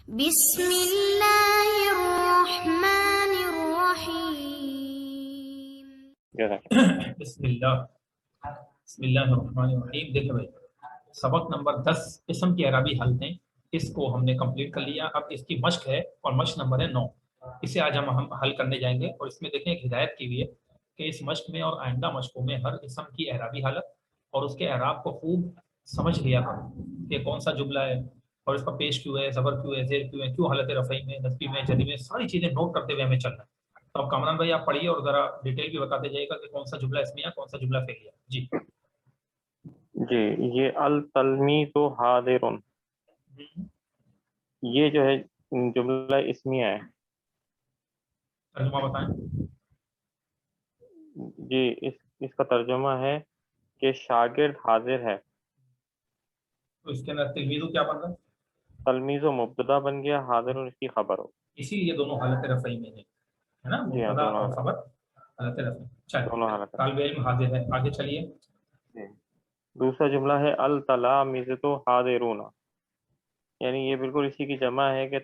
بسم اللہ الرحمن الرحیم۔ بسم اللہ الرحمن الرحیم۔ دیکھیں بھائی، سبق نمبر 10 اسم کی اعرابی حالتیں، اس کو ہم نے کمپلیٹ کر لیا۔ اب اس کی مشق ہے اور مشق نمبر ہے 9۔ اسے آج ہم حل کرنے جائیں گے، اور اس میں دیکھیں ایک ہدایت کی ہوئی ہے کہ اس مشق میں اور آئندہ مشقوں میں ہر اسم کی اعرابی حالت اور اس کے اعراب کو خوب سمجھ لیا کرو کہ کون سا جملہ ہے اور اس کا پیش کیوں ہے، زبر کیوں ہے، زیر کیوں ہے، کیوں حالت رفعی میں، نصبی میں، جری میں، ساری چیزیں نوٹ کرتے ہوئے ہمیں چلنا ہے۔ تو اب کامران بھائی آپ پڑھیے اور ذرا ڈیٹیل بھی بتاتے جائیے گا کہ کون سا جملہ اسمیہ ہے، کون سا جملہ فعلیہ۔ جی یہ التلمیذ حاضر، یہ جو ہے جملہ اسمیہ ہے۔ ترجمہ بتائیں۔ جی اس کا ترجمہ ہے کہ شاگرد حاضر ہے۔ تو اس کے اندر تلمیذ کیا بن رہا ہے؟ تلمیذ مبتدا بن گیا، حاضر اس کی خبر ہو، اسی لیے دونوں حالت رفعی میں ہے نا، جی ہاں، مبتدا دونوں اور خبر حالت رفعی۔ دونوں چلیے، حالت۔ طالب علم حاضر ہے، آگے چلیے۔ دوسرا جملہ ہے التلامذۃ حاضرون، یعنی یہ بالکل اسی کی جمع ہے کہ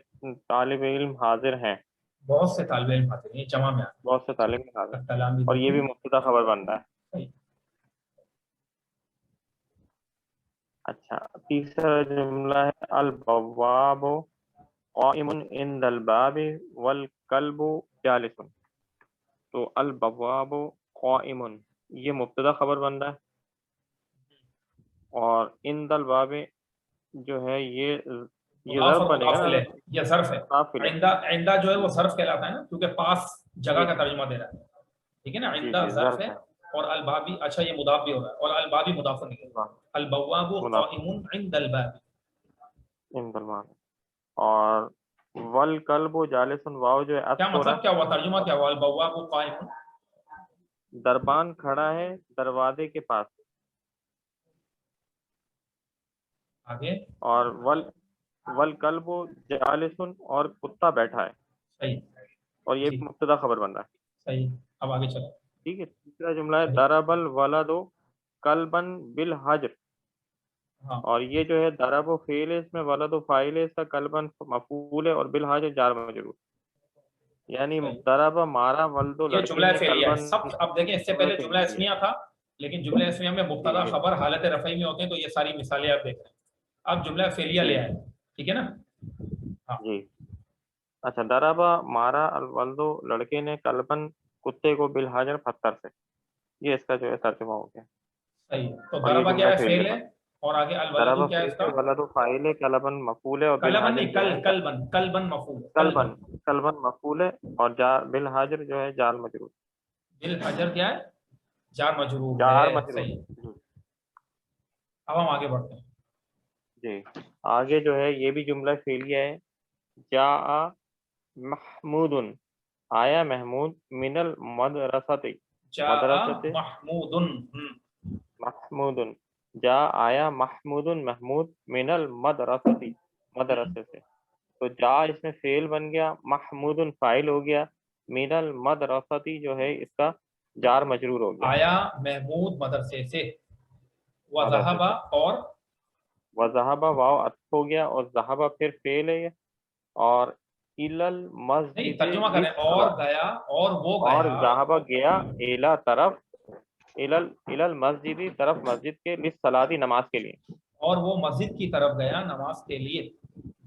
طالب علم حاضر ہیں، بہت سے طالب علم حاضر ہیں، یہ جمع میں آتا بہت سے طالب علم حاضر، ہے۔ تلامذۃ، اور یہ بھی مبتدا خبر بن رہا ہے۔ اچھا، تیسرا جملہ ہے البواب قائم عند الباب والکلب جالس، تو البواب قائم یہ مبتدا خبر بن رہا ہے، اور عند الباب جو ہے یہ ظرف بنے گا نا، یہ ظرف ہے۔ مضاف الیہ۔ عندہ جو ہے وہ ظرف کہلاتا ہے نا، کیونکہ پاس جگہ کا ترجمہ دے رہا ہے، ٹھیک ہے نا۔ عندہ ظرف ہے اور البابی، اچھا یہ مضاف بھی ہو رہا ہے، اور البابی مضاف نہیں ہے۔ البواب قائم عند الباب، عند الباب، اور والکلب جالس، واو جو ہے کیا مطلب کیا ہوا، ترجمہ کیا ہوا؟ البواب قائم، دربان کھڑا ہے دروازے کے پاس، آگے اور والکلب جالس اور کتا بیٹھا ہے، صحیح، اور یہ مبتدا خبر بن رہا ہے۔ صحیح، اب آگے چلو۔ ٹھیک ہے، تیسرا جملہ ہے ضرب الولد کلبا بالحجر، اور یہ جو ہے ضرب و فعل ہے، اس میں ولد و فاعل ہے، اس کا کلبا مفعول ہے، اور بالحجر جار مجرور، یعنی ضرب مارا ولد و یہ جملہ لڑکے نے فعلیہ کلبا۔ ہے سب۔ اب دیکھیں، اس سے پہلے جملہ اسمیہ تھا، لیکن جملہ اسمیہ میں مبتدا خبر حالت رفعی میں ہوتے ہیں، تو یہ ساری مثالیں آپ دیکھ رہے ہیں۔ اب جملہ فعلیہ لے آئے، ٹھیک ہے نا۔ جی اچھا، ضربا مارا الولد لڑکے نے کلبن کتے کو بالحجر پتھر سے، یہ اس کا جو ہے ترجمہ ہو گیا۔ صحیح، تو اور یہ ضربہ کیا جملہ ہے؟ فعل فعل ہے، اور آگے الولد کیا ہے اس کا؟ ولد فاعل ہے، کلبن مفعول ہے، اور کلبن بالحجر نہیں، جو ہے کلبن مفعول، کلبن مفعول ہے، اور بالحجر جو ہے جار مجرور۔ بالحجر کیا ہے؟ جار مجرور جار ہے، مجرور۔ صحیح۔ اب ہم آگے بڑھتے ہیں۔ جی آگے جو ہے یہ بھی جملہ فعلیہ ہے، جاء محمود، آیا محمود، من المدرسۃ، جاء محمود، محمود، جا آیا محمود محمود، من المدرسۃ مدرسے سے، تو جا اس میں فعل بن گیا، محمود فاعل ہو گیا، من المدرسۃ جو ہے اس کا جار مجرور ہو گیا۔ آیا محمود مدرسے سے، وذهب اور وذهب واو عطف ہو گیا، اور ذهب پھر فعل ہے، اور الى المسجد، نہیں ترجمہ کریں، اور گیا، اور وہ گیا، اور ذهب گیا، الى طرف، الى المسجد طرف مسجد کے، للصلاۃ نماز کے لیے، اور وہ مسجد کی طرف گیا نماز کے لیے۔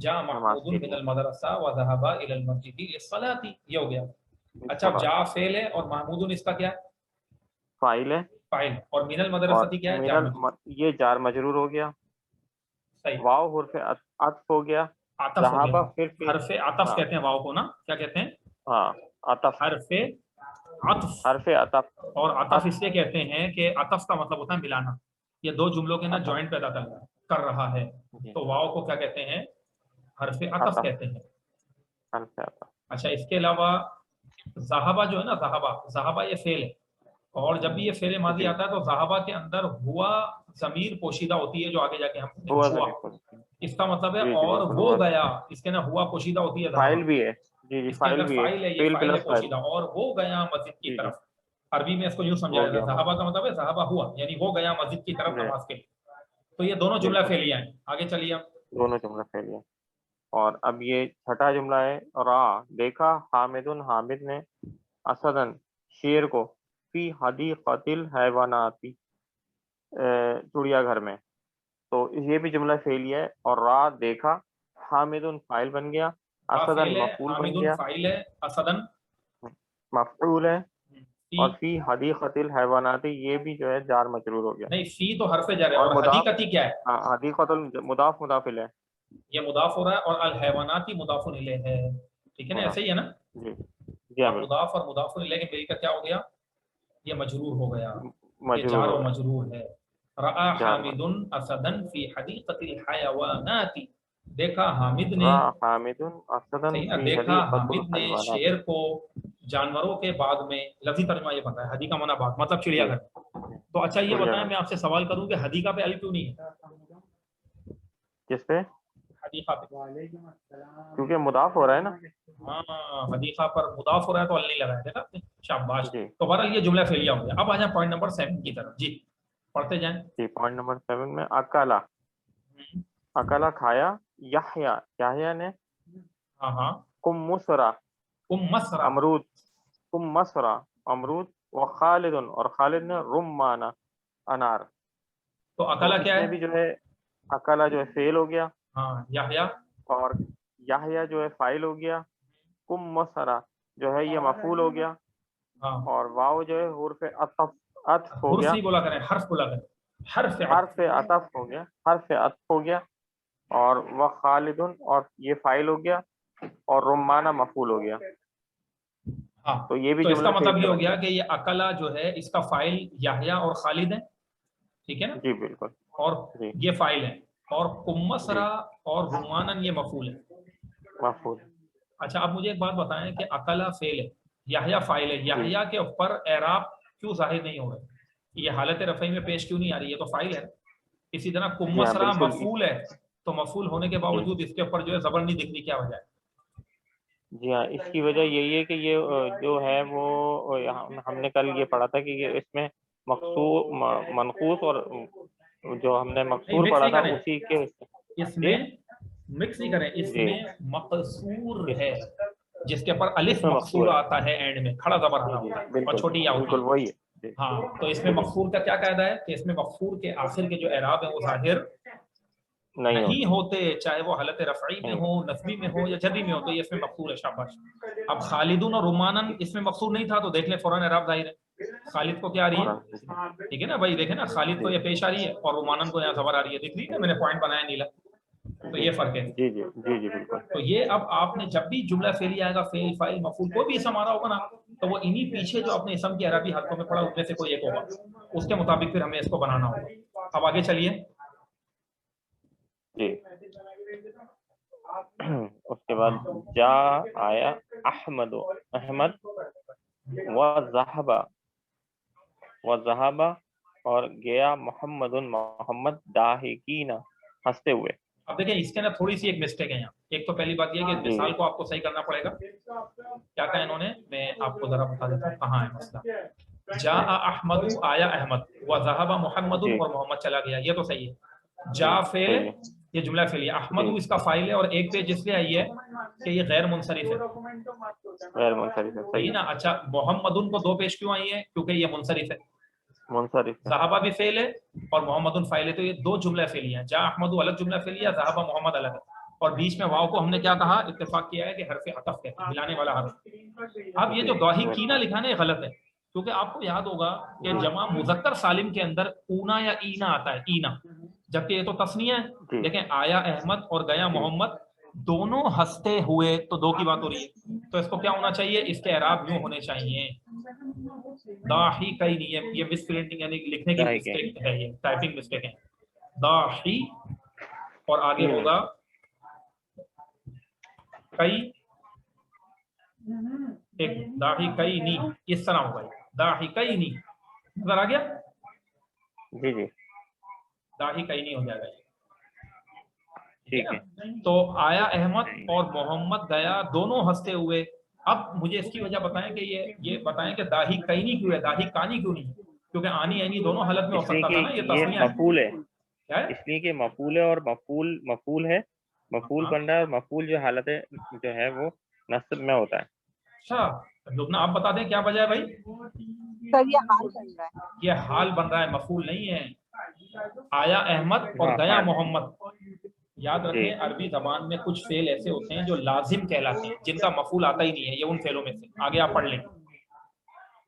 جا محمود من المدرسہ وذهب الى المسجد للصلاۃ، یہ ہو گیا۔ اچھا، اب جا فعل ہے اور محمود اس کا کیا ہے؟ فاعل ہے، فاعل، اور من المدرسہ کیا ہے؟ جار مجرور، یہ جار مجرور ہو گیا۔ صحیح، واو حرف عطف ہو گیا، عطف ہو ذهب گیا، پھر حرف عطف کہتے ہیں واو کو نا، کیا کہتے ہیں؟ ہاں عطف، حرف عطف، حرف عطف، اور عطف اس لیے کہتے ہیں کہ عطف کا مطلب ہوتا ہے ملانا، یہ دو جملوں کے نا جوائنٹ پیدا کر رہا ہے، تو واو کو کیا کہتے ہیں؟ حرف عطف کہتے ہیں۔ اچھا، اس کے علاوہ ذہبہ جو ہے نا، ذہبہ یہ فعل ہے، اور جب بھی یہ فعل ماضی آتا ہے تو ذہبہ کے اندر ہوا ضمیر پوشیدہ ہوتی ہے، جو آگے جا کے ہم ہوا، اس کا مطلب ہے اور وہ گیا، اس کے نا ہوا پوشیدہ ہوتی ہے، فاعل بھی ہے، جی اس کے اندر فاعل ہے، یہ فاعل ہے پوشیدہ، اور وہ گیا مسجد کی طرف۔ عربی میں اس کو یوں سمجھایا جاتا ہے، ذہبہ کا مطلب ہے ذہبہ ہوا، یعنی وہ گیا مسجد کی طرف نماز کے لیے، تو یہ دونوں جملہ فعلیہ ہیں۔ آگے چلیے، دونوں جملہ فعلیہ۔ اور اب یہ چھٹا جملہ ہے، را دیکھا حامد حامد نے اسدن شیر کو فی حدیقۃ الحیوانات چڑیا گھر میں، تو یہ بھی جملہ فعلی ہے، اور را دیکھا حامد فاعل بن گیا، اسدن فعل ہے، مفعول بن حامد گیا، فاعل ہے، اسدن مفعول ہے، فی، اور فی حدیقۃ الحیوانات یہ بھی جو ہے جار مجرور ہو گیا، نہیں فی تو حرف جر ہے، اور اور مضاف حدیقتی کیا ہے؟ حدیقۃ مضاف مضاف الیہ یہ مضاف ہو رہا ہے، اور الحیواناتی مضاف الیہ ہے، ٹھیک ہے نا، ایسے ہی ہے نا، جی جی ہاں اور بالکل مضاف اور مضاف الیہ کے مل کر کیا ہو گیا، یہ مجرور ہو گیا، یہ مجرور جار ہو و گیا، مجرور ہے، رأى جار حامد مجرور، اسدن فی حدیقۃ الحیوانات، دیکھا حامد نے، را حامد اسدن صحیح نا، فی دیکھا حدیقۃ حامد نے الحیوانات، شیر کو جانوروں کے باغ میں، لفظی ترجمہ یہ بتا ہے، حدیقہ مانا باغ مطلب چڑیا جی گھر، تو اچھا یہ چڑیا بتائیں، گھر، میں آپ سے سوال کروں کہ حدیقہ پہ الف کیوں نہیں ہے؟ کس پہ؟ حدیقہ پہ، کیونکہ مضاف ہو رہا ہے نا، ہاں حدیقہ پر مضاف ہو رہا ہے تو ال نہیں لگایا، دیکھا آپ نے، شاباش، جی تو بہرحال یہ جملہ فعلیہ ہو گیا۔ اب آ جائیں پوائنٹ نمبر 7 کی طرف، جی پڑھتے جائیں۔ جی پوائنٹ نمبر 7 میں اکلا، اکلا کھایا، یحییٰ یحییٰ نے، ہاں ہاں، کم مسرا مسرا، امرود، کم مسرا امرود، و خالد اور خالد نے رمانہ انار، تو تو اکلا اس کیا میں ہے؟ بھی جو ہے اکلا جو ہے فعل ہو گیا، ہاں یحییٰ، اور یحییٰ جو ہے فاعل ہو گیا، کم مسرا جو ہے یہ مفعول ہو گیا، ہاں، اور واو جو ہے حرف عطف ہو حرف گیا، نہیں بولا کریں، حرف بولا کریں، حرف حرف عطف، عطف ہو گیا، حرف عطف ہو گیا، اور وہ خالد اور یہ فاعل ہو گیا، اور رمانہ مفعول ہو گیا، ہاں، تو یہ بھی تو اس کا جملہ مطلب یہ فعلیہ ہو بن گیا گیا، کہ یہ اکلا جو ہے اس کا فاعل یحییٰ اور خالد ہے، ٹھیک ہے نا، جی بالکل، اور جی یہ فاعل ہے، اور جی کمسرا اور رمانن یہ مفعول ہے۔ مفعول، اچھا اب مجھے ایک بات بتائیں کہ اکلا فعل ہے، یحییٰ فاعل ہے، جی یحییٰ کے اوپر اعراب کیوں ظاہر نہیں ہو رہا ہے؟ یہ حالت رفعی میں پیش کیوں نہیں آ رہی؟ یہ تو فاعل ہے۔ اسی طرح جی ہاں کمسرا بالکل، مفعول ہے، تو مفعول ہونے کے جی باوجود اس کے اوپر جو ہے زبر نہیں دکھ رہی، کیا وجہ ہے؟ جی ہاں، اس کی وجہ یہی ہے کہ یہ جو ہے وہ ہم نے کل یہ پڑھا تھا کہ یہ اس میں مقصور منقوص اور جو ہم نے نہیں مقصور مکس پڑھا نہیں تھا کریں، اسی کے، اس جی میں مکس نہیں کریں، اس جی میں مقصور اس ہے، جس کے اوپر الف میں مقصورہ مقصور ہے، آتا ہے اینڈ میں، کھڑا زبر آ جی رہا جی ہوتا ہے اور بالکل چھوٹی یا ہوتی بالکل ہے۔ وہی ہے، جی ہاں تو اس میں جی مقصور کا کیا قاعدہ ہے کہ اس میں مقصور کے آخر کے جو اعراب ہیں وہ ظاہر نہیں نہیں ہوتے، ہوتے، چاہے وہ حالت رفعی میں نہیں ہو، نصبی میں ہو یا جری میں ہو، تو یہ اس میں مقصور ہے، شاباش۔ اب خالدون اور رمانن اس میں مقصور نہیں تھا، تو دیکھ لیں فوراً اعراب ظاہر ہے، خالد کو کیا آ رہی فوراً، ہے، ٹھیک ہے نا بھائی، دیکھیں نا، خالد کو جی یہ پیش آ رہی ہے اور رمانن کو یہاں زبر آ رہی ہے، دکھ رہی ہے نا، میں نے پوائنٹ بنایا نیلا، تو جی یہ فرق ہے۔ جی جی جی جی بالکل، تو یہ اب آپ نے جب بھی جملہ فعلی آئے گا، فعل فاعل مفعول کوئی بھی اسم آ رہا ہوگا نا، تو وہ انہی پیچھے جو اپنے اسم کی عربی حالتوں میں پڑا ان میں سے کوئی ایک ہوگا، اس کے مطابق پھر ہمیں اس کو بنانا ہوگا۔ اب آگے چلیے، جی اس کے بعد جا آیا احمد احمد، و ذہبا اور گیا محمد محمد داہکین ہنستے ہوئے، اب دیکھیں اس کے اندر تھوڑی سی ایک مسٹیک ہے یہاں۔ ایک تو پہلی بات یہ ہے کہ جی مثال کو آپ کو صحیح کرنا پڑے گا، کیا کہا انہوں نے، میں آپ کو ذرا بتا دیتا ہوں کہاں ہے مسئلہ۔ جاء احمد، آیا احمد، وذهب محمد جی اور محمد چلا گیا، یہ تو صحیح ہے۔ جی جاء فعل ہے، صحیح ہے، یہ جملہ فعلیہ، احمد جی اس کا فاعل ہے، اور ایک پیج اس لیے آئی ہے کہ یہ غیر منصرف ہے، غیر منصرف ہے، صحیح صحیح ہے نا۔ اچھا محمد کو دو پیش کیوں آئی ہے؟ کیونکہ یہ منصرف ہے، منصرف ہے، ذہبہ بھی فعل ہے اور محمد فاعل ہے، تو یہ دو جملہ فعلیہ ہیں، جاء احمد الگ جملہ فعلیہ، ذہبہ محمد الگ ہے، اور بیچ میں واو کو ہم نے کیا کہا، اتفاق کیا ہے کہ حرف عطف کہتے ہیں، ملانے والا حرف۔ اب یہ جو جی گاہی کینا بالکل، لکھا نا، یہ غلط ہے، کیونکہ آپ کو یاد ہوگا کہ جی جمع مذکر سالم کے اندر اونا یا اینا آتا ہے، اینا، جبکہ یہ تو تثنیہ ہے۔ جی دیکھیں آیا احمد اور گیا جی محمد، دونوں ہنستے ہوئے، تو دو کی بات ہو رہی ہے، تو اس کو کیا ہونا چاہیے، اس کے اعراب یوں ہونے چاہیے، داحی کئی نہیں، یہ مس پرنٹنگ یعنی لکھنے کی ظاہر ہے، مسٹیک ہے، یہ ٹائپنگ مسٹیک ہے، داحی، اور آگے ہوگا کئی، ایک داحی کئی نی، اس طرح ہوگا، داحی کئی نی، نظر آ گیا، جی جی داحی کئی نی ہو جائے گا، ٹھیک ٹھیک ہے ہے، نا۔ تو آیا احمد اور محمد گیا، دونوں ہنستے ہوئے۔ اب مجھے اس کی وجہ بتائیں کہ یہ بتائیں کہ داہی کینی کیوں ہے، داہی کانی کیوں نہیں، کیونکہ آنی اینی دونوں حالت میں ہو اس لیے سکتا کہ تھا نا، یہ یہ تسنیہ ہے، مفعول ہے، کیا ہے، اس لیے کہ مفعول ہے اور مفعول ہے، مفعول بن رہا ہے اور مفعول جو حالت جو ہے وہ نصب میں ہوتا ہے. اچھا لبنہ آپ بتا دیں کیا وجہ ہے بھائی؟ سر یہ حال بن رہا ہے. یہ حال بن رہا ہے، مفعول نہیں ہے. آیا احمد اور ہاں، گیا حال. محمد. یاد جی. رکھیں عربی زبان میں کچھ فعل ایسے ہوتے ہیں جو لازم کہلاتے ہیں، جن کا مفعول آتا ہی نہیں ہے. یہ ان فعلوں میں سے آگے آپ پڑھ لیں.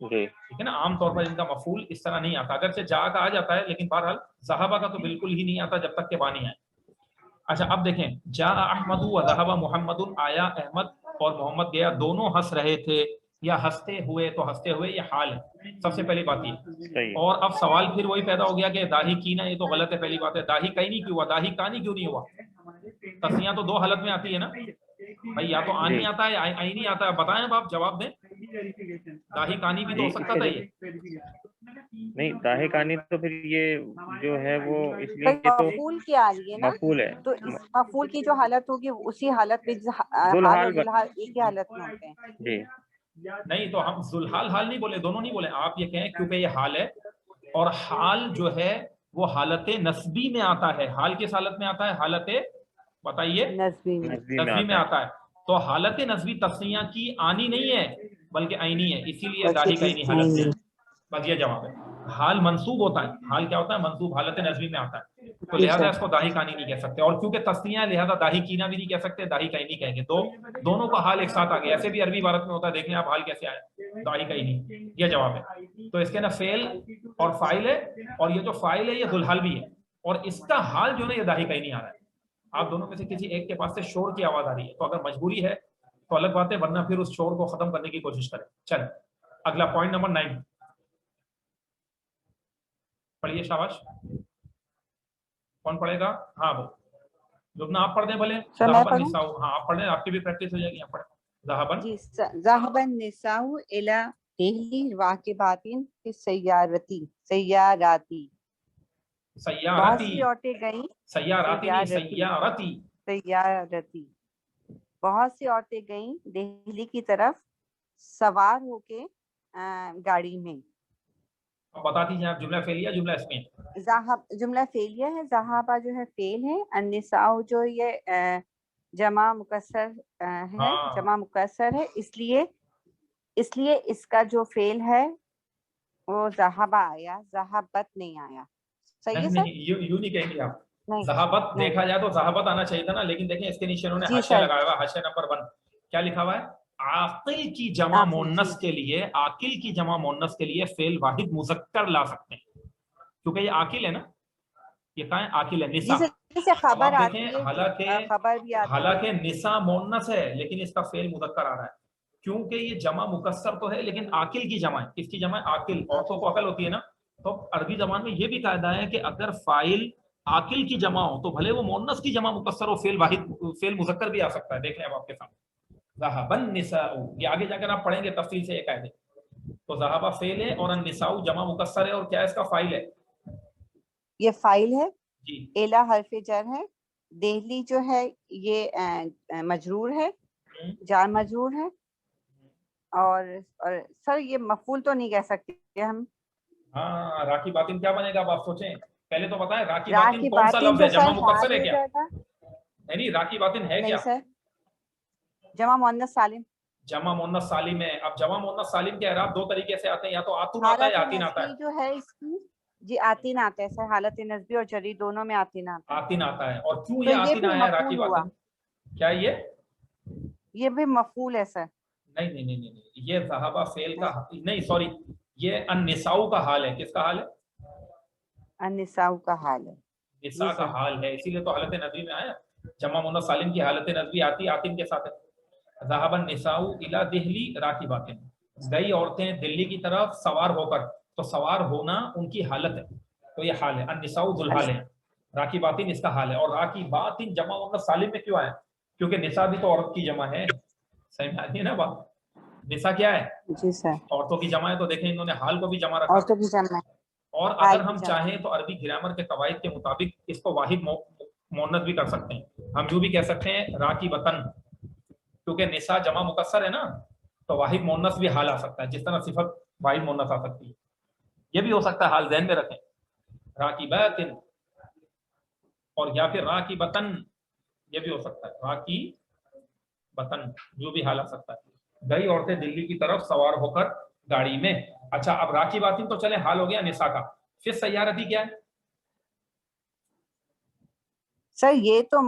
جی. ٹھیک ہے نا، عام طور پر ان کا مفعول اس طرح نہیں آتا. اگرچہ جا کا آ جاتا ہے لیکن بہرحال ذہبہ کا تو بالکل ہی نہیں آتا جب تک کہ بانی آئے. اچھا اب دیکھیں، جا احمد و ذهب محمد، آیا احمد اور محمد گیا، دونوں ہنس رہے تھے یا ہنستے ہوئے. تو ہنستے ہوئے یہ حال ہے سب سے پہلی بات یہ. صحیح. اور اب سوال پھر وہی پیدا ہو گیا کہ داہی کینا، یہ تو غلط ہے. پہلی بات ہے داہی کہیں نہیں کیوں ہوا، داہی کانی کیوں نہیں ہوا. تسنیہ تو دو حالت میں آتی ہے نا بھائی، یا تو آنی آتا ہے یا آئینی آتا ہے. بتائیں اب آپ جواب دیں. داہی کانی بھی تو ہو سکتا تھا یہ. نہیں، داہے کانی تو پھر یہ جو ہے وہ اس لیے کہ تو مفعول کی آ رہی ہے نا، مفعول ہے. تو اس مفعول کی جو حالت ہوگی اسی حالت میں حال اور ذوالحال ایک ہی حالت میں ہوتے ہیں. جی. نہیں تو ہم ذوالحال حال نہیں بولے، دونوں نہیں بولے. آپ یہ کہیں کیونکہ یہ حال ہے، اور حال جو ہے وہ حالت نسبی میں آتا ہے. حال کس حالت میں آتا ہے؟ حالت بتائیے نسبی میں آتا ہے. تو حالت نسبی تسنیہ کی آنی نہیں ہے بلکہ عینی ہے، اسی لیے داہی کا عینی حالت میں. بس یہ جواب ہے. حال منصوب ہوتا ہے، حال کیا ہوتا ہے؟ منصوب، حالت نسبی میں آتا ہے. تو لہذا اس کو داہی کانی نہیں کہہ سکتے، اور کیونکہ تسنیہ ہے لہذا داہی کینا بھی نہیں کہہ سکتے، داہی کانی کہیں گے. تو دونوں کا حال ایک ساتھ آ گیا. ایسے بھی عربی عبارت میں ہوتا ہے، دیکھیں آپ حال کیسے آئے، داہی کانی. یہ جواب ہے. تو اس کے نا فعل اور فاعل ہے، اور یہ جو فاعل ہے یہ ذوالحال بھی ہے، اور اس کا حال جو ہے یہ داہی کانی آ رہا ہے. آپ دونوں میں سے کسی ایک کے پاس سے شور کی آواز آ رہی ہے، تو اگر مجبوری ہے تو الگ بات ہے، ورنہ پھر اس شور کو ختم کرنے کی کوشش کریں. چلیں اگلا پوائنٹ نمبر 9 پڑھیے. شاباش، کون پڑھے گا؟ ہاں وہ لبنہ آپ پڑھ دیں بھلے. ذهب النساء، ہاں آپ پڑھ دیں، آپ کی بھی پریکٹس ہو جائے گی. آپ پڑھیں. ذهب النساء الى دہلی راکبات فی السیارتی سیاراتی. بہت سی عورتیں گئیں سیارتی. بہت سی عورتیں گئیں دہلی کی طرف سوار ہو کے گاڑی میں. بتا دیجیے آپ جملہ فعلیہ جملہ اسمیہ. جملہ فعلیہ ہے، ذہابہ جو ہے فعل ہے، النساء جو یہ جمع مکسر ہے، جمع مکسر ہے، اس لیے اس کا جو فعل ہے وہ ذہابہ آیا، ذہابت نہیں آیا. صحیح ہے سر؟ یوں نہیں کہیں گے آپ. ذہابت دیکھا جائے تو ذہابت آنا چاہیے تھا نا، لیکن دیکھیں اس کے نیچے انہوں نے حاشیہ لگایا ہوا. حاشیہ نمبر 1 کیا لکھا ہوا ہے؟ عاقل کی جمع مؤنث کے لیے، عاقل کی جمع مؤنث کے لیے فعل واحد مذکر لا سکتے ہیں، کیونکہ یہ عاقل ہے نا. یہ کہاں ہے؟ عاقل ہے. نساء خبر آپ آتی دیکھیں، حالانکہ نساء مؤنث ہے لیکن اس کا فعل مذکر آ رہا ہے، کیونکہ یہ جمع مکسر تو ہے لیکن عاقل کی جمع ہے. کس کی جمع ہے؟ عاقل. عورتوں کو عقل ہوتی ہے نا. تو عربی زبان میں یہ بھی قاعدہ ہے کہ اگر فاعل عاقل کی جمع ہو تو بھلے وہ مؤنث کی جمع مکسر ہو، فعل واحد فعل مذکر بھی آ سکتا ہے. دیکھیں اب آپ کے سامنے ذهب النساء، یہ آگے جا کر آپ پڑھیں گے تفصیل سے یہ قاعدے. تو ذهب فعل ہے اور النساء جمع مکسر ہے، اور کیا اس کا فاعل ہے؟ یہ فاعل ہے جی. الا حرف جر ہے. دہلی جو ہے یہ مجرور ہے، جار مجرور ہے. اور سر یہ مفعول تو نہیں کہہ سکتے ہم. ہاں راکی باطن کیا بنے گا اب آپ سوچیں. پہلے تو بتائیں راکی باطن کون سا لفظ ہے؟ جمع مکسر ہے کیا؟ نہیں راکی باطن ہے کیا؟ نہیں سر، جمع مؤنث سالم. جمع مؤنث سالم ہے. اب جمع مؤنث سالم کے اعراب دو طریقے سے آتے ہیں، یا تو آتن آتا ہے یا آتین آتا ہے. جو ہے اس کی جی آتین آتا ہے سر، حالت نسبی اور جری دونوں میں آتین آتا ہے. آتین آتا ہے. اور کیوں یہ آتین آیا ہے راکی باطن؟ کیا یہ بھی مفعول ہے سر؟ نہیں یہ ذہابہ فعل کا نہیں، سوری، یہ النساء کا حال ہے. کس کا حال ہے؟ النساء کا حال ہے، نساء کا حال ہے، اسی لیے تو حالت نسبی میں آیا. جمع مؤنث سالم کی حالت نسبی آتی آتین کے ساتھ ہے. ذهب النساء الى دہلی راکبات، گئی عورتیں دلی کی طرف سوار ہو کر. تو سوار ہونا ان کی حالت ہے، تو یہ حال ہے. النساء ذوالحال ہے، راکبات اس کا حال ہے. اور راکبات جمع مؤنث سالم میں کیوں آیا؟ کیونکہ نساء بھی تو عورت کی جمع ہے. صحیح میں آتی ہے نا بات. نساء کیا ہے؟ جی سر، عورتوں کی جمع ہے. تو دیکھیں انہوں نے حال کو بھی جمع رکھا. عورتوں کی جمع ہے. اور اگر ہم چاہیں تو عربی گرامر کے قواعد کے مطابق اس کو واحد مؤنث بھی کر سکتے ہیں. ہم یوں بھی کہہ سکتے ہیں راکبتن، کیونکہ نساء جمع مکسر ہے نا، تو واحد مؤنث بھی حال آ سکتا ہے، جس طرح صفت واحد مؤنث آ سکتی ہے. یہ بھی ہو سکتا ہے، حال ذہن میں رکھیں. راکبات اور یا پھر راکبتن، یہ بھی ہو سکتا ہے راکی بطن، جو بھی حال آ سکتا ہے. گئی عورتیں دلی کی طرف سوار ہو کر گاڑی میں. اچھا اب راکی باطن تو چلے حال ہو گیا نساء کا. پھر سیارتی کیا ہے؟ سر یہ تو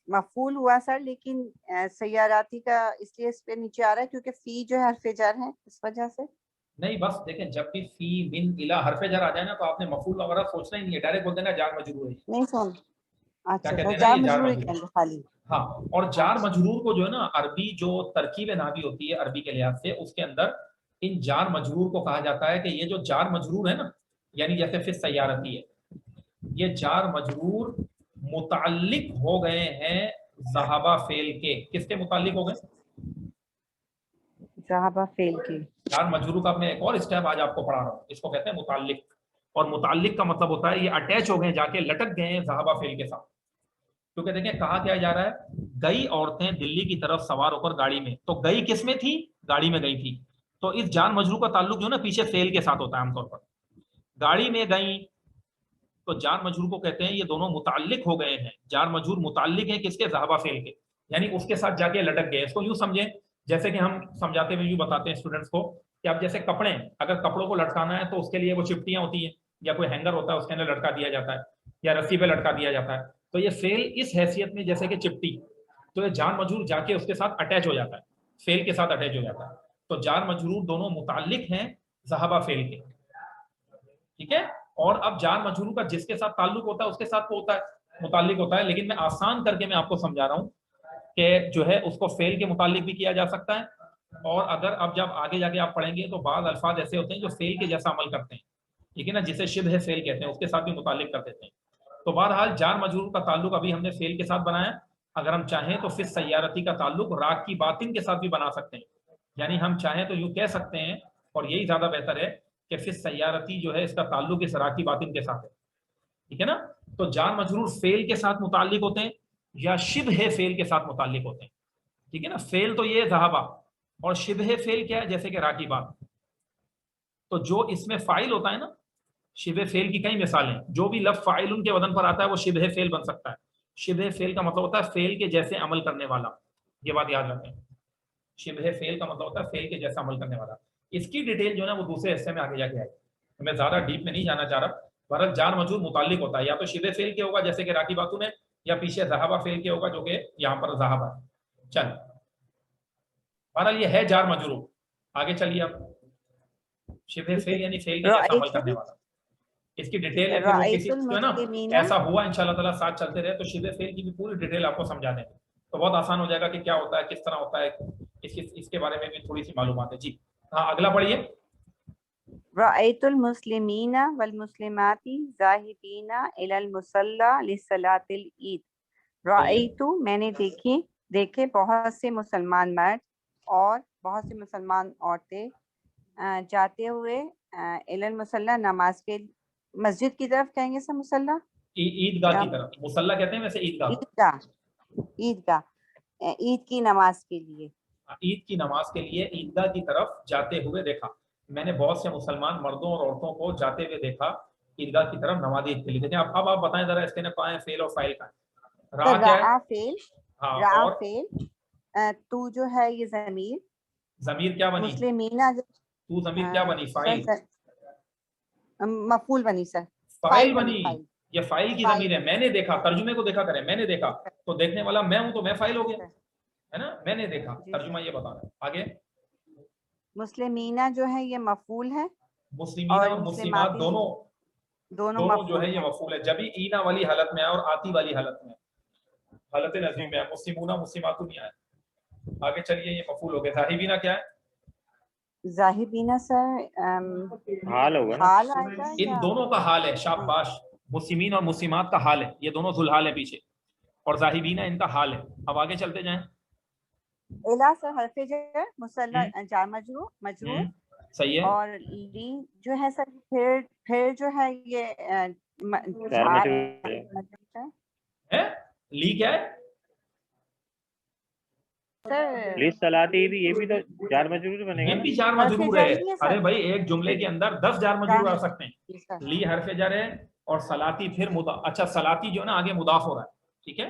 مفعول ہوا سر، لیکن سیاراتی کا اس لیے اس پہ نیچے آ رہا ہے کیونکہ فی جو ہے حرف جر ہے، اس وجہ سے. نہیں بس دیکھیں جب بھی فی من الا حرف جر آ جائے نا تو آپ نے مفعول وغیرہ سوچنا ہی نہیں ہے، ڈائریکٹ بول دینا جار مجرور ہے. نہیں سن، کیا اچھا کہتے ہیں نا جار یہ جار مجرور مجرور. کہیں گے خالی. ہاں اور جار مجرور کو جو ہے نا عربی جو ترکیب نحوی ہوتی ہے عربی کے لحاظ سے، اس کے اندر ان جار مجرور کو کہا جاتا ہے کہ یہ جو جار مجرور ہے نا، یعنی جیسے پھر سیارتی ہے، یہ جار مجرور متعلق ہو گئے ہیں ذہبہ فعل کے. کس کے متعلق ہو گئے؟ ذہبہ فعل کی. جار مجرور کا میں ایک اور اسٹیپ آج آپ کو پڑھا رہا ہوں، اس کو کہتے ہیں متعلق. اور متعلق کا مطلب ہوتا ہے یہ اٹیچ ہو گئے، جا کے لٹک گئے ہیں ذہبہ فعل کے ساتھ. کیونکہ دیکھیں کہا کیا جا رہا ہے، گئی عورتیں دلی کی طرف سوار ہو کر گاڑی میں. تو گئی کس میں تھی؟ گاڑی میں گئی تھی. تو اس جار مجرور کا تعلق جو ہے نا پیچھے فعل کے ساتھ ہوتا ہے عام طور پر. گاڑی میں گئی تو جار مجرور کو کہتے ہیں یہ دونوں متعلق ہو گئے ہیں. جار مجرور متعلق ہیں کس کے؟ ذہبہ فعل کے، یعنی اس کے ساتھ جا کے لٹک گئے. اس کو یوں سمجھیں جیسے کہ ہم سمجھاتے ہوئے یوں بتاتے ہیں اسٹوڈنٹس کو کہ اب جیسے کپڑے، اگر کپڑوں کو لٹکانا ہے تو اس کے لیے وہ چپٹیاں ہوتی ہیں یا کوئی ہینگر ہوتا ہے اس کے اندر لٹکا دیا جاتا ہے یا رسی پہ لٹکا دیا جاتا ہے. تو یہ فعل اس حیثیت میں جیسے کہ چپٹی، تو یہ جار مجرور جا کے اس کے ساتھ اٹیچ ہو جاتا ہے، فعل کے ساتھ اٹیچ ہو جاتا ہے. تو جار مجرور دونوں متعلق ہیں ذہبہ فعل کے. ٹھیک ہے. اور اب جار مجرور کا جس کے ساتھ تعلق ہوتا ہے اس کے ساتھ وہ ہوتا ہے متعلق ہوتا ہے. لیکن میں آسان کر کے میں آپ کو سمجھا رہا ہوں کہ جو ہے اس کو فعل کے متعلق بھی کیا جا سکتا ہے. اور اگر اب جب آگے جا کے آپ پڑھیں گے تو بعض الفاظ ایسے ہوتے ہیں جو فعل کے جیسا عمل کرتے ہیں، ٹھیک ہے نا، جسے شبہ فعل کہتے ہیں، اس کے ساتھ بھی متعلق کر دیتے ہیں. تو بہرحال جار مجرور کا تعلق ابھی ہم نے فعل کے ساتھ بنایا. اگر ہم چاہیں تو پھر سیارتی کا تعلق راک کی باطن کے ساتھ بھی بنا سکتے ہیں. یعنی ہم چاہیں تو یوں کہہ سکتے ہیں، اور یہی زیادہ بہتر ہے کہ پھر سیارتی جو ہے اس کا تعلق اس راک کی باطن کے ساتھ ہے. ٹھیک ہے نا. تو جار مجرور فعل کے ساتھ متعلق ہوتے ہیں یا شبہ فعل کے ساتھ متعلق ہوتے ہیں. ٹھیک ہے نا. فعل تو یہ ذہبہ، اور شبہ فعل کیا ہے؟ جیسے کہ راکی بات. تو جو اس میں فاعل ہوتا ہے نا، شبہ فعل کی کئی مثالیں، جو بھی لفظ فاعل ان کے وزن پر آتا ہے وہ شبہ فعل بن سکتا ہے. شبہ فعل کا مطلب ہوتا ہے فعل کے جیسے عمل کرنے والا. یہ بات یاد رکھیں، شبہ فعل کا مطلب ہوتا ہے فعل کے جیسا عمل کرنے والا. اس کی ڈیٹیل جو ہے نا وہ دوسرے حصے میں آگے جا کے آئے. میں زیادہ ڈیپ میں نہیں جانا چاہ رہا. بہرحال جار مجرور متعلق ہوتا ہے یا تو شبہ فعل کے ہوگا جیسے کہ راکی باتوں میں، یا پیچھے ذہبہ فعل کے ہوگا جو کہ یہاں پر ذہبہ ہے. چل بہرحال یہ ہے جار مجرور. آگے چلیے اب. شبہ فعل یعنی فعل کے جیسا عمل کرنے والا. اس کی ڈیٹیل ہے جو ہے نا ایسا ہوا انشاءاللہ تعالیٰ ساتھ چلتے رہے تو شبہ فعل کی بھی پوری ڈیٹیل آپ کو سمجھا دیں گے تو بہت آسان ہو جائے گا کہ کیا ہوتا ہے، کس طرح ہوتا ہے. اس کے بارے میں بھی تھوڑی سی معلومات ہے. جی ہاں اگلا پڑھیے. رأیت المسلمین والمسلمات ذاہبین الی المصلی لصلاۃ العید. رأیت میں نے دیکھے بہت سے مسلمان مرد اور بہت سے مسلمان عورتیں جاتے ہوئے الی المصلی نماز کے، مسجد کی طرف کہیں گے سر مصلی، عیدگاہ کی طرف. مصلی کہتے ہیں ویسے عیدگاہ عید کی نماز کے لیے. عید کی نماز کے لیے عیدگاہ کی طرف جاتے ہوئے دیکھا. میں نے بہت سے مسلمان مردوں اور عورتوں کو جاتے ہوئے دیکھا عیدگاہ کی طرف نماز عید کے لیے. دیکھیں اب آپ بتائیں ذرا اس کے کہاں ہے فعل اور فاعل کا ہے. را کیا ہے؟ را فعل، تو جو ہے یہ ضمیر کیا بنی؟ مسلمین تو ضمیر کیا بنی؟ فاعل مفعول بنی سر. فاعل بنی. یہ فاعل کی ضمیر ہے. میں نے دیکھا، ترجمے کو دیکھا کریں. میں نے دیکھا تو دیکھنے والا میں ہوں تو میں فاعل ہو گیا ہے نا. میں نے دیکھا، ترجمہ یہ بتا رہا ہے. آگے مسلمینہ جو ہے یہ مفعول ہے. مسلمین اور مسلمات دونوں جو ہے یہ مفعول ہے. جبھی اینا والی حالت میں ہے اور آتی والی حالت میں، حالت نظیم میں ہے. مسلمون مسلمات نہیں آئے. آگے چلیے یہ مفعول ہو گیا. ذاہبینہ کیا ہے؟ ذاہبینہ سر حال ہوگا نا. حال آئے گا. ان دونوں کا حال ہے. شاباش. مسلمین اور مسلمات کا حال ہے. یہ دونوں ذوالحال ہیں پیچھے، اور ذاہبینہ ان کا حال ہے. اب آگے چلتے جائیں. الا سر حرف جر، مصلی جار مجرور صحیح ہے. اور لی جو ہے سر پھر جو ہے یہ لی کیا ہے؟ لصلاۃ بھی، یہ بھی تو جار مجرور بنے گا. یہ بھی جار مجرور ہے. ارے بھائی ایک جملے کے اندر 10 جار مجرور آ سکتے ہیں. لی حرف جر ہے اور صلاتی پھر اچھا صلاتی جو ہے نا آگے مضاف ہو رہا ہے. ٹھیک ہے.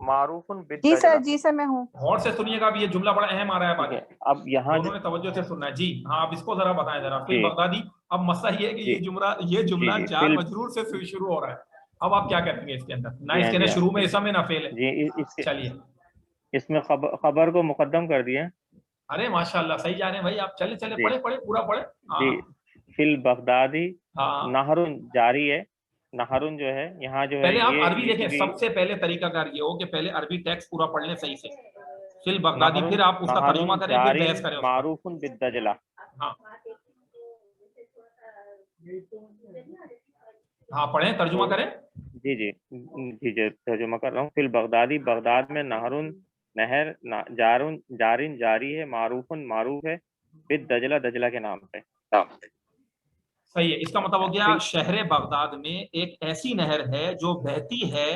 معروفن جی بالدجلہ. سر، جی سر میں ہوں. غور سے سنیے گا، اب یہ جملہ بڑا اہم آ رہا ہے ٹھیک باقی ہے. اب یہاں دونوں نے توجہ سے سننا ہے. جی ہاں، اب اس کو ذرا بتائیں ذرا. فی جی البغدادی، اب مسئلہ یہ ہے کہ جی یہ جملہ جی جار مجرور سے شروع ہو رہا ہے. اب آپ کیا کہتے ہیں اس کے اندر؟ نہ جی اس ہاں کے جی اندر ہاں شروع میں اسم ہے نہ فعل ہے. جی چلیے، اس میں خبر کو مقدم کر دیا. ارے ماشاء اللہ صحیح جا رہے ہیں بھائی آپ. چلے جی پڑھے پورا پڑھے. جی. فی البغدادی ہاں، نہرن جاری ہے. نہرن جو ہے یہاں جو ہے پہلے آپ عربی یہ دیکھیں. بھی سب سے پہلے طریقہ کار یہ ہو کہ پہلے عربی ٹیکسٹ پورا پڑھ لیں صحیح سے. فی البغدادی، پھر آپ اس کا ترجمہ نہرن کریں، پھر بحث کریں اس پر. معروف بالدجلہ. ہاں ہاں، پڑھیں، ترجمہ تو کریں. جی جی جی جی ترجمہ کر رہا ہوں. فی البغدادی، بغداد میں نہرن نہر جارن جاری ہے، معروفن معروف ہے، بالدجلہ دجلہ کے نام سے. صحیح ہے. اس کا مطلب ہو گیا شہر بغداد میں ایک ایسی نہر ہے جو بہتی ہے،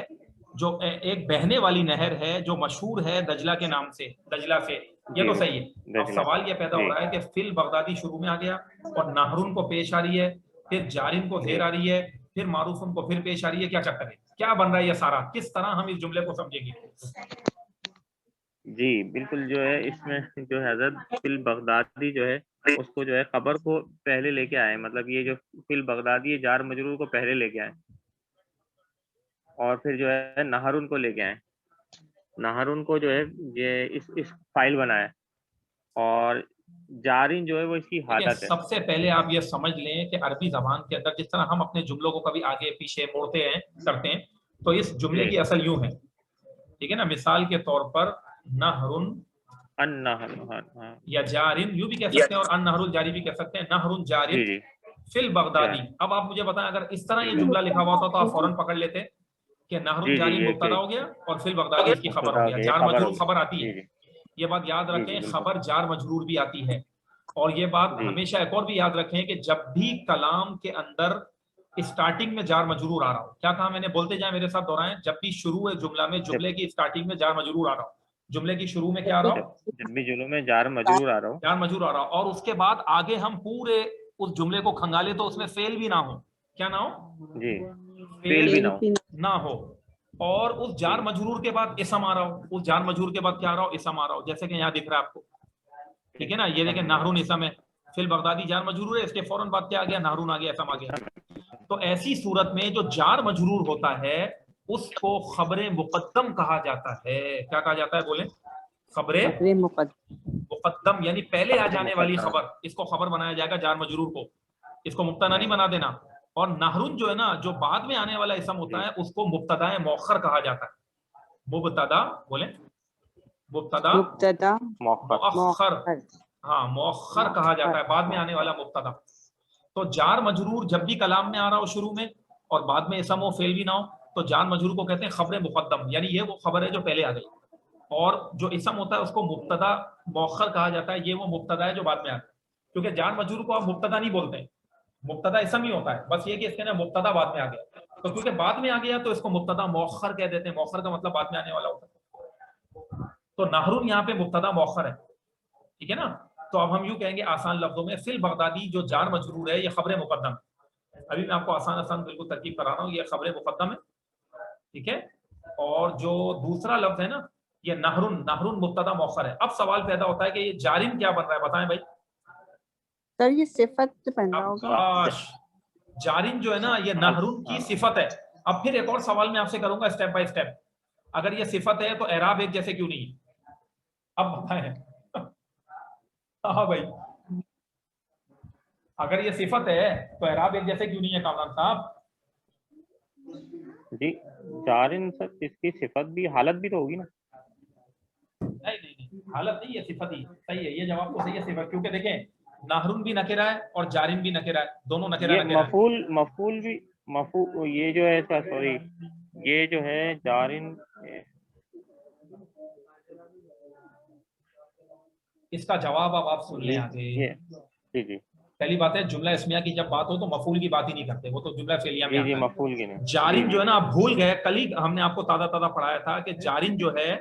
جو ایک بہنے والی نہر ہے جو مشہور ہے دجلہ کے نام سے، دجلہ سے. یہ جی تو صحیح ہے. اب دجلہ سوال یہ پیدا ہو جی رہا ہے کہ فی البغدادی شروع میں آ گیا اور نہرن کو پیش آ رہی ہے، پھر جارن کو زیر جی آ رہی ہے، پھر معروفن کو پھر پیش آ رہی ہے. کیا چکر ہے؟ کیا بن رہا ہے یہ سارا؟ کس طرح ہم اس جملے کو سمجھیں گے؟ جی بالکل. جو ہے اس میں جو ہے حضرت فی البغدادی جو ہے اس کو جو ہے خبر کو پہلے لے کے آئے. مطلب یہ جو فی البغدادی جار مجرور کو پہلے لے کے آئے اور پھر جو ہے نہرن کو لے کے آئے. نہرن کو جو ہے یہ اس فائل بنایا اور جارن جو ہے وہ اس کی حالت ہے. سب سے پہلے آپ یہ سمجھ لیں کہ عربی زبان کے اندر جس طرح ہم اپنے جملوں کو کبھی آگے پیچھے موڑتے ہیں کرتے ہیں، تو اس جملے جی کی اصل یوں ہے. ٹھیک ہے نا؟ مثال کے طور پر نہرن ہاں یا جارن یوں بھی کہہ سکتے ہیں، اور ان نہر جاری بھی کہہ سکتے ہیں. نہرن جارن جی جی فی البغدادی. اب آپ مجھے بتائیں اگر اس طرح یہ جملہ لکھا ہوا ہوتا تو آپ فوراً پکڑ لیتے کہ نہرن جی جی جارن یہ مبتدا ہو گیا اور فی البغدادی اس کی خبر ہو گیا. یہ جار خبر مجرور ہوگی. خبر آتی جی ہے. جی یہ بات یاد جی رکھیں، جی بالکل. خبر جار مجرور بھی آتی ہے. اور یہ بات جی ہمیشہ ایک اور بھی یاد رکھیں کہ جب بھی کلام کے اندر اسٹارٹنگ میں جار مجرور آ رہا ہو، کیا کہا میں نے؟ بولتے جائیں میرے ساتھ دہرائیں. جب بھی شروع ہے جملہ میں، جملے کی اسٹارٹنگ میں جار مجرور آ رہا ہو، جملے کی شروع میں کیا آ رہا ہو؟ جب بھی جملوں میں جار مجرور آ رہا ہو، جار مجرور آ رہا ہو، اور اس کے بعد آگے ہم پورے اس جملے کو کھنگالے تو اس میں فعل بھی نہ ہو. کیا نہ ہو؟ جی فعل بھی نہ ہو. نہ ہو. اور اس جار مجرور کے بعد اسم آ رہا ہو. اس جار مجرور کے بعد کیا آ رہا ہو؟ اسم آ رہا ہو. جیسے کہ یہاں دکھ رہا ہے آپ کو. ٹھیک ہے نا؟ یہ دیکھیں نہرون اسم ہے، فی البغدادی جار مجرور ہے، اس کے فوراً بعد کیا آ گیا؟ نہرون آ گیا، اسم آ گیا. تو ایسی صورت میں جو جار مجرور ہوتا ہے اس کو خبر مقدم کہا جاتا ہے. کیا کہا جاتا ہے؟ بولیں. خبر مقدم، یعنی پہلے آ جانے والی خبر. اس کو خبر بنایا جائے گا جار مجرور کو، اس کو مبتدا نہیں بنا دینا. اور نہرون جو ہے نا، جو بعد میں آنے والا اسم ہوتا ہے اس کو مبتدا مؤخر کہا جاتا ہے. مبتدا بولیں. مبتدا مؤخر. ہاں مؤخر کہا جاتا ہے، بعد میں آنے والا مبتدا. تو جار مجرور جب بھی کلام میں آ رہا ہو شروع میں اور بعد میں اسم ہو فعل بھی نہ ہو تو جار مجرور کو کہتے ہیں خبر مقدم، یعنی یہ وہ خبر ہے جو پہلے آ گئی. اور جو اسم ہوتا ہے اس کو مبتدا مؤخر کہا جاتا ہے، یہ وہ مبتدا ہے جو بعد میں آتا ہے. کیونکہ جار مجرور کو آپ مبتدا نہیں بولتے ہیں، مبتدا اسم ہی ہوتا ہے. بس یہ کہ اس کے اندر مبتدا بعد میں آ گیا، تو کیونکہ بعد میں آ گیا تو اس کو مبتدا مؤخر کہہ دیتے ہیں. مؤخر کا مطلب بعد میں آنے والا ہوتا ہے. تو نہرون یہاں پہ مبتدا مؤخر ہے. ٹھیک ہے نا؟ تو اب ہم یوں کہیں گے آسان لفظوں میں، فی البغدادی جو جار مجرور ہے یہ خبر مقدم ہے. ابھی میں آپ کو آسان بالکل ترکیب کرا رہا ہوں. یہ خبر مقدم ہے. ٹھیک ہے؟ اور جو دوسرا لفظ ہے نا یہ نہرون مبتدا مؤخر ہے. اب سوال پیدا ہوتا ہے کہ یہ جارن کیا بن رہا ہے؟ بتائیں بھائی. سر یہ صفت بن رہا ہوگا. کاش جارن جو ہے نا یہ نہرون کی صفت ہے. اب پھر ایک اور سوال میں آپ سے کروں گا اسٹیپ بائی اسٹیپ. اگر یہ صفت ہے تو اعراب ایک جیسے کیوں نہیں ہے؟ اب بتائیں. ہاں بھائی، اگر یہ صفت ہے تو اعراب ایک جیسے کیوں نہیں ہے کامران صاحب؟ جی جارن سر اس کی صفت بھی حالت بھی تو ہوگی نا. نہیں حالت نہیں ہے، صفت ہی. صحیح ہے، یہ جواب تو صحیح ہے، صفت. کیونکہ دیکھیں نہرون بھی نکرہ ہے اور جارن بھی نکرہ ہے، دونوں نکرہ یہ نکرہ ہے. مفعول بھی یہ جو ہے سوری یہ جو ہے جارن اس کا جواب اب آپ سن لیں آگے. جی جی پہلی بات ہے جملہ اسمیہ کی جب بات ہو تو مفعول کی بات ہی نہیں کرتے، وہ تو جملہ فعلیہ میں جی جی آتا ہے. مفعول کی نہیں. جارن جو ہے نا آپ بھول گئے، کل ہی ہم نے آپ کو تازہ پڑھایا تھا کہ جارن جو ہے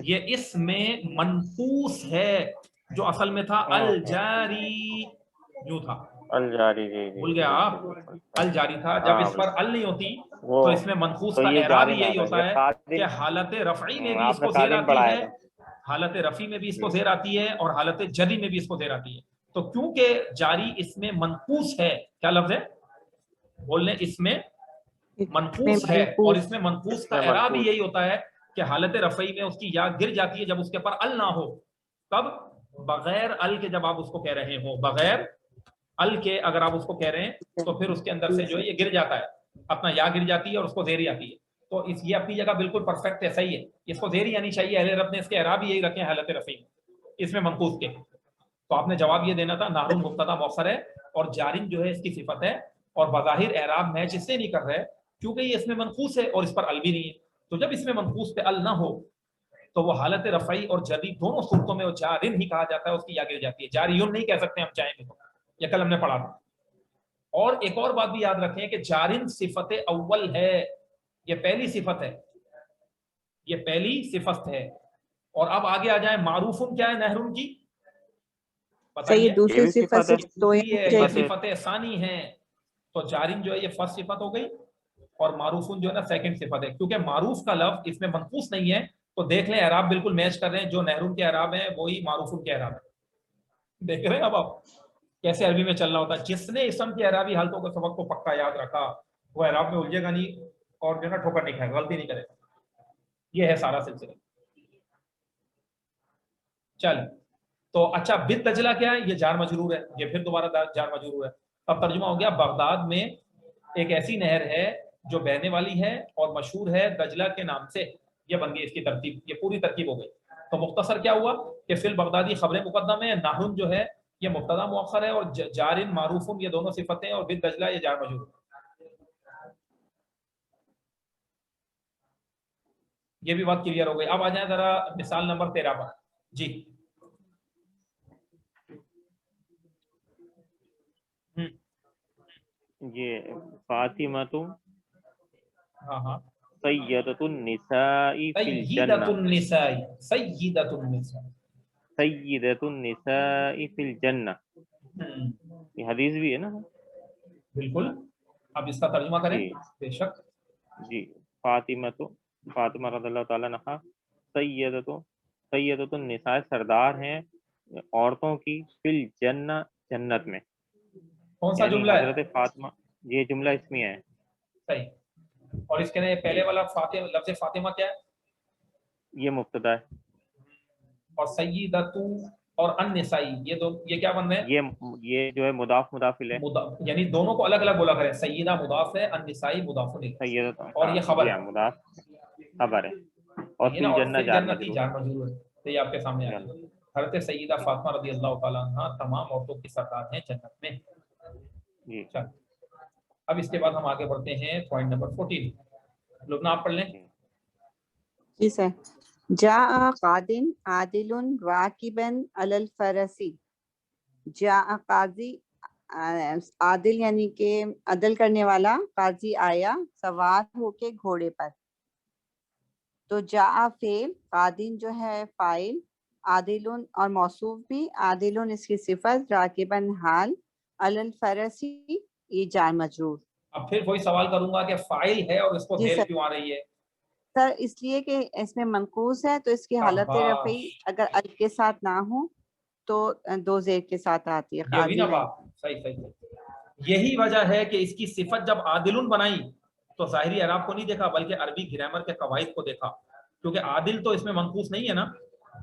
یہ اس میں منقوص ہے، جو اصل میں تھا الجاری یوں تھا. الجاری، جی بھول گیا آپ، الجاری تھا. جب ہاں، اس پر ال نہیں ہوتی وہ تو اس میں منقوص تو کا یہ اعراب جاری ہی یہی نہ ہوتا یہ ہے قادن، کہ حالت رفعی میں بھی اس آپ نے کو زیر قادن آتی پڑھایا ہے، تھا. حالت رفعی میں بھی اس کو زیر آتی ہے اور حالت جری میں بھی اس کو زیر آتی ہے. تو کیونکہ جاری اس میں منقوص ہے، کیا لفظ ہے بول لیں، اس میں منقوص ہے، اور اس میں منقوص کا اعراب ہی یہی ہوتا ہے کہ حالت رفعی میں اس کی یا گر جاتی ہے جب اس کے پر ال نہ ہو. تب بغیر ال کے جب آپ اس کو کہہ رہے ہو، بغیر ال کے اگر آپ اس کو کہہ رہے ہیں تو پھر اس کے اندر سے جو ہے یہ گر جاتا ہے، اپنا یا گر جاتی ہے اور اس کو زیری آتی ہے. تو اس یہ اپنی جگہ بالکل پرفیکٹ ہے، صحیح ہے. اس کو زیری آنی چاہیے، اہل عرب نے اس کے اعراب ہی یہی رکھے ہیں حالت رفعی میں، اس میں منقوص کے. تو آپ نے جواب یہ دینا تھا نارون مبتدا مؤخر ہے اور جارن جو ہے اس کی صفت ہے، اور بظاہر اعراب میچ اس سے نہیں کر رہے کیونکہ یہ اس میں منقوص ہے اور اس پر ال بھی نہیں ہے. تو جب اس میں منقوص پہ ال نہ ہو تو وہ حالت رفعی اور جری دونوں صورتوں میں وہ جارن ہی کہا جاتا ہے، اس کی یا گر جاتی ہے. جاریون نہیں کہہ سکتے ہم چاہیں گے تو، یہ کل ہم نے پڑھا تھا. اور ایک اور بات بھی یاد رکھیں کہ جارن صفت اول ہے، یہ پہلی صفت ہے، یہ پہلی صفت ہے. اور اب آگے آ جائیں، معروفن کیا ہے نہرن کی بتائیے؟ دوسری بھی صفت صفت سے ہے. تو یہ صفت ثانی ہے. تو جارن جو ہے یہ فرسٹ صفت ہو گئی اور معروفن جو ہے نا سیکنڈ صفت ہے. کیونکہ معروف کا لفظ اس میں منقوص نہیں ہے تو دیکھ لیں اعراب بالکل میچ کر رہے ہیں، جو نہرون کے اعراب ہیں وہی معروفن کے اعراب ہیں. دیکھ رہے ہیں اب آپ کیسے عربی میں چلنا ہوتا ہے. جس نے اسم کی اعرابی حالتوں کے سبق کو پکا یاد رکھا وہ اعراب میں الجھے گا نہیں اور جو ہے نا ٹھوکر نہیں کھائے گا، غلطی نہیں کرے گا. یہ ہے سارا سلسلہ. چل تو اچھا، بن دجلہ کیا ہے؟ یہ جار مجرور ہے، یہ پھر دوبارہ جار مجرور ہے. اب ترجمہ ہو گیا، بغداد میں ایک ایسی نہر ہے جو بہنے والی ہے اور مشہور ہے دجلہ کے نام سے. یہ بن گئی اس کی ترتیب، یہ پوری ترتیب ہو گئی. تو مختصر کیا ہوا کہ فی البغدادی خبر مقدم ہے، ناہن جو ہے یہ مبتدا مؤخر ہے اور جارن معروفن یہ دونوں صفتیں، اور بن دجلہ یہ جار مجرور. یہ بھی بات کلیئر ہو گئی. اب آ جائیں ذرا مثال نمبر 13 پر. جی یہ فاطمہ تو ہاں ہاں، سیدۃ النساء فی سیدۃ الجنہ، النساء، سیدۃ النساء. سیدۃ النساء فی الجنہ، یہ حدیث بھی ہے نا. بالکل. اب اس کا ترجمہ کریں. جی بے شک. جی، فاطمہ رضی اللہ تعالیٰ عنہا سیدۃ النساء سردار ہیں عورتوں کی، فی الجنہ جنت میں. کون سا یعنی جملہ ہے؟ حضرت فاطمہ، یہ جملہ اسمیہ ہے. صحیح. اور اس کے لیے پہلے جی، والا فاطمہ، لفظ فاطمہ کیا ہے؟ یہ مبتدا ہے. اور سیدۃ اور النسائی یہ کیا بن رہے ہیں؟ یہ جو ہے مضاف مضاف الیہ، یعنی دونوں کو الگ الگ بولا کریں. سیدہ مضاف ہے، النسائی مضاف الیہ، سیدۃ، اور یہ خبر جی ہے. ہاں، مضاف خبر ہے. اور یہ فی نا، اور الجنہ فی جار الجنتی مجرور. جار مجرور ہے. تو یہ آپ کے سامنے آ گیا. حضرت سیدہ فاطمہ رضی اللہ تعالیٰ عنہ تمام عورتوں کی سردار ہیں جنت میں. جی چل اب اس کے بعد ہم آگے بڑھتے ہیں پوائنٹ نمبر 14. لبنہ آپ پڑھ لیں. جی سر. جاء قادن عادل راکبا علی الفرس. جاء قاضی، عادل یعنی کہ عدل کرنے والا، قاضی آیا سوار ہو کے گھوڑے پر. تو جاء فعل، قادن جو ہے فاعل، عادل اور موصوف بھی، عادل اس کی صفت، راکباً حال، علی الفرس یہ جار مجرور. اب پھر وہی سوال کروں گا کہ فاعل ہے اور اس کو جی زیر سر. کیوں آ رہی ہے؟ سر اس لیے کہ اس میں منقوص ہے تو اس کی حالت رفعی اگر ال کے ساتھ نہ ہو تو دو زیر کے ساتھ آتی ہے. یہ ہوئی نا قاضی ہے. بات. صحیح صحیح. یہی وجہ ہے کہ اس کی صفت جب عادل بنائی تو ظاہری اعراب کو نہیں دیکھا بلکہ عربی گرامر کے قواعد کو دیکھا. کیونکہ عادل تو اس میں منقوص نہیں ہے نا،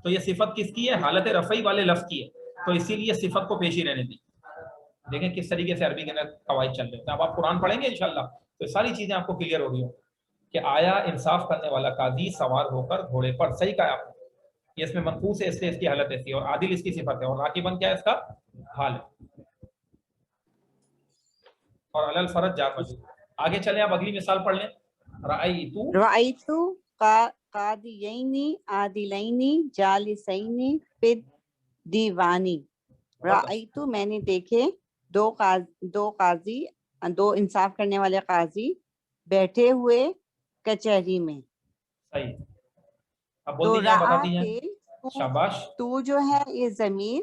تو یہ صفت کس کی ہے؟ حالت رفعی والے لفظ کی ہے. تو اسی لیے صفت کو پیش ہی رہنے دی. دیکھیں کس طریقے سے عربی کے قواعد چل رہے ہیں. اب آپ قرآن پڑھیں گے انشاءاللہ تو ساری چیزیں آپ کو کلیئر ہو رہی ہوں کہ آیا انصاف کرنے والا قاضی سوار ہو کر گھوڑے پر. صحیح کہا آپ نے. یہ اس میں منقوص ہے اس لیے اس کی حالت ایسی ہے، اور عادل اس کی صفت ہے، اور راکباً کیا ہے اس کا حال ہے، اور علی الفرج جار مجرور. آگے چلیں، آپ اگلی مثال پڑھ لیں. رأیت قاضیین عادلین جالسین فی الدیوانی. رأیت میں نے دیکھے دو قاضی، دو انصاف کرنے والے قاضی بیٹھے ہوئے کچہری میں. صحیح. اب تو بولتی جائیں، رأا بتاتی جائیں. فعل، شاباش. تو جو ہے یہ ضمیر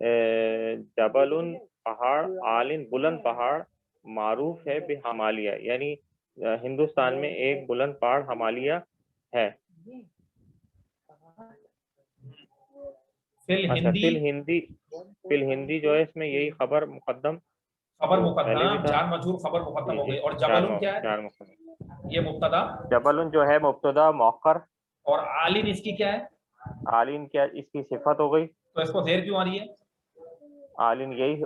جبل پہاڑ، عالن بلند پہاڑ، معروف ہے بہمالیہ، یعنی ہندوستان میں ایک بلند پہاڑ ہمالیہ ہے. فی اچھا الہندی فی الہندی جو ہے اس میں یہی خبر مقدم، خبر پہلے بھی مقدم، تھا. جار مجرور خبر مقدم جی ہو جی گئی. اور جبل کیا ہے؟ چار مقدم. یہ مبتدا، جبل جو ہے مبتدا مؤخر، اور عالن اس کی کیا ہے؟ عالن کیا اس کی صفت ہو گئی. تو اس کو زیر کیوں آ رہی ہے؟ عالن یہی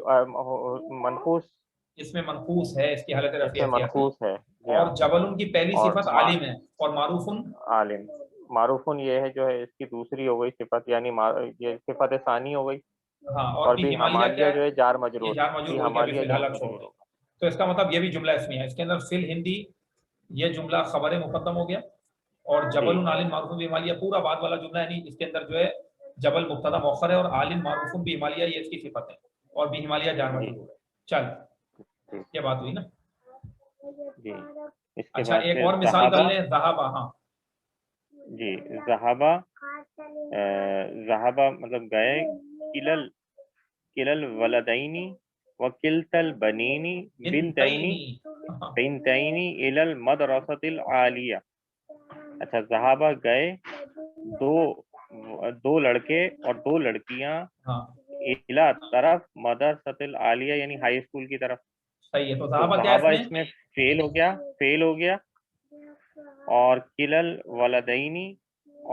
منقوص، اس میں منقوص ہے، اس کی حالت اس میں رفیع منقوص ہے. جی اور ہاں. جبل کی پہلی اور صفت عالم ہے، اور معروف عالم معروفن یہ ہے جو ہے اس کی دوسری ہو گئی صفت، یعنی یہ صفت ثانی ہو گئی. ہاں. اور بھی بھی ہمالیہ کیا ہمالیہ جو ہے جار یہ مجرور، جار مجرور بھی ہو گیا، ہمالیہ فی جار الحال اب چھوڑ مجرور دو. ہوگا. تو اس کا مطلب یہ بھی جملہ اسمیہ ہے. اس کے اندر فی الہندی یہ جملہ خبر مقدم ہو گیا، اور جبل عالم معروف بھی ہمالیہ پورا بعد والا جملہ، یعنی اس کے اندر جو ہے جبل مبتدا مؤخر ہے، اور عالم معروف بھی ہمالیہ یہ اس کی صفت ہے، اور بھی ہمالیہ جار مجرور ہے. چل یہ بات ہوئی نا. جی. اس کے اچھا بعد ایک پھر اور مثال کر ذہبہ. لیں. ذہبہ، ہاں جی ذہبہ، ذہبہ مطلب گئے. کلل ولدینی وکلت البنینی بنتینی بنتینی الی المدرسۃ العالیہ. اچھا ذہبہ گئے دو لڑکے اور دو لڑکیاں ہاں الی طرف مدرسۃ العالیہ یعنی ہائی اسکول کی طرف. صحیح ہے. تو تو ذہبہ کیا ذہبہ اس میں فیل ہو گیا. اور کلل ولدینی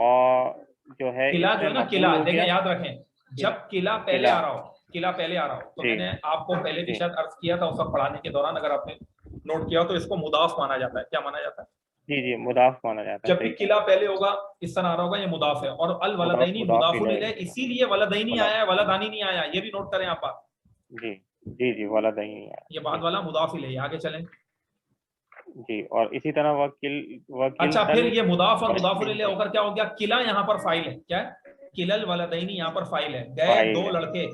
اور جو ہے قلعہ اس جو میں ہے نا، مفعول قلعہ ہو دیکھیں گیا. یاد رکھیں، جب قلعہ پہلے قلعہ. آ رہا ہو، قلعہ پہلے آ رہا ہو، تو جی میں نے آپ کو پہلے بھی جی شاید عرض کیا تھا اس وقت پڑھانے کے دوران، اگر آپ نے نوٹ کیا ہو تو اس کو مضاف مانا جاتا ہے. کیا مانا جاتا ہے؟ جی مضاف مانا جاتا ہے. جب بھی قلعہ پہلے ہوگا اس طرح آ رہا ہوگا یہ مضاف ہے. اور الولدینی مضاف مضاف الیہ، اسی لیے ولدینی آیا ہے، ولدانی نہیں آیا. یہ بھی نوٹ کریں آپ بات. جی جی جی ولدینی. یہ بعد والا مضاف الیہ. آگے چلیں. جی. اور اسی طرح اچھا پھر یہ مضاف اور مضاف الیہ ہو کر کیا ہو گیا؟ قلعہ یہاں پر فاعل ہے. کیا ہے؟ قلل ولدینی یہاں پر فاعل ہے. گئے دو لڑکے،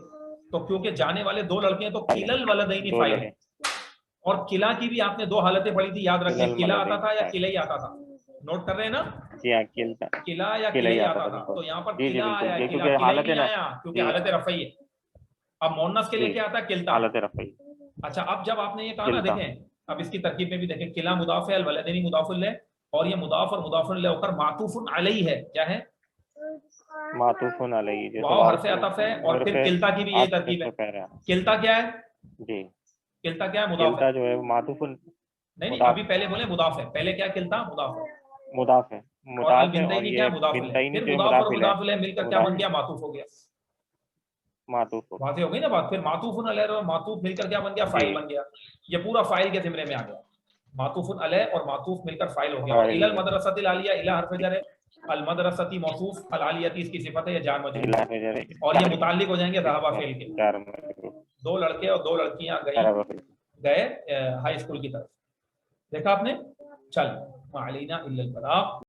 تو کیونکہ جانے والے دو لڑکے ہیں تو قلل ولدینی فاعل ہے. اور قلعہ کی بھی آپ نے دو حالتیں پڑھی تھی، یاد رکھیں. قلعہ آتا تھا یا قلعہ ہی آتا تھا؟ نوٹ کر رہے ہیں نا؟ جی ہاں قلعہ یا قلعہ ہی آتا تھا. تو یہاں پر جی جی قلعہ بالکل. آیا ہے، یہ قلعہ کیونکہ قلعہ ہی حالت نہیں نا آیا کیونکہ حالت رفعی ہے. اب مؤنث کے لیے کیا آتا ہے؟ قلتا. حالت رفعی. اچھا اب جب آپ نے یہ کہا نا، دیکھیں اب اس کی ترکیب میں بھی دیکھیں. قلعہ مضاف ہے، الولدینی مضاف الیہ، اور یہ مضاف اور مضاف الیہ ہو کر معطوف علیہ ہے. کیا ہے؟ معطوف علیہ. واو حرف عطف ہے. اور پھر قلتا کی بھی یہی ترکیب ہے. قلتا کیا ہے؟ جی قلتا کیا ہے؟ مضاف ہے. قلتا جو ہے معطوف نہیں ابھی پہلے بولے مضاف ہے. پہلے کیا قلتا؟ مضاف ہے. مضاف ہے. اور مضاف ہے. اور البنتینی کیا یہ ہے؟ مضاف الیہ. بنتینی پھر جو مضاف اور مضاف مضاف الیہ مل کر کیا بن گیا؟ معطوف ہو گیا. معطوف. واضح ہو گئی نا بات. پھر معطوف علیہ اور معطوف مل کر کیا بن گیا؟ فاعل بن گیا. یہ پورا فاعل کے زمرے میں آ گیا. معطوف علیہ اور معطوف مل کر فاعل ہو گیا. اور الی المدرسۃ العالیہ، الی حرف جر ہے، المدرسۃ موصوف، العالیہ اس کی صفت ہے، یہ جار مجرور ہے. اور یہ متعلق ہو جائیں گے ذهب فعل کے. دو لڑکے اور دو لڑکیاں گئے ہائی اسکول کی طرف. دیکھا آپ نے؟ چل ما علینا الا البلاغ.